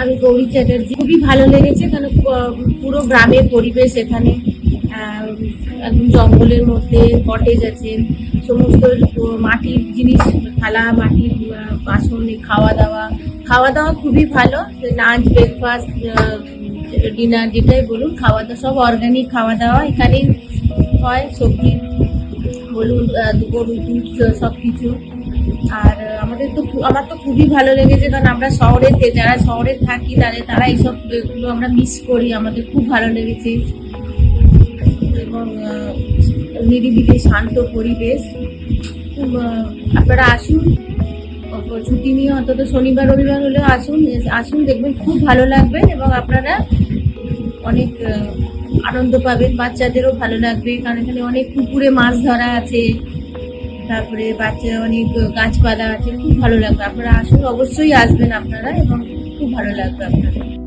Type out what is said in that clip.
আমি গৌরী চ্যাটার্জি। খুবই ভালো লেগেছে, কারণ পুরো গ্রামের পরিবেশ এখানে। একদম জঙ্গলের মধ্যে কটেজ আছে, সমস্ত মাটির জিনিস, থালা, মাটির বাসন, খাওয়া দাওয়া খুবই ভালো। লাঞ্চ, ব্রেকফাস্ট, ডিনার যেটাই বলুন, খাওয়া দাওয়া সব অর্গানিক খাওয়া দাওয়া এখানেই হয়। সবজি বলুন, গরুর দুধ, সব কিছু। আর আমার তো খুবই ভালো লেগেছে, কারণ আমরা যারা শহরে থাকি তারা এইসব গুলো আমরা মিস করি। আমাদের খুব ভালো লেগেছে। এবং নিরিবিলি শান্ত পরিবেশ। আপনারা আসুন, ছুটি নিয়ে অন্তত শনিবার রবিবার হলেও আসুন, দেখবেন খুব ভালো লাগবে এবং আপনারা অনেক আনন্দ পাবেন। বাচ্চাদেরও ভালো লাগবে, কারণ এখানে অনেক পুকুরে মাছ ধরা আছে, তারপরে বাচ্চারা অনেক গাছপালা আছে, খুব ভালো লাগবে। আপনারা আসুন, অবশ্যই আসবেন আপনারা, এবং খুব ভালো লাগবে আপনাদের।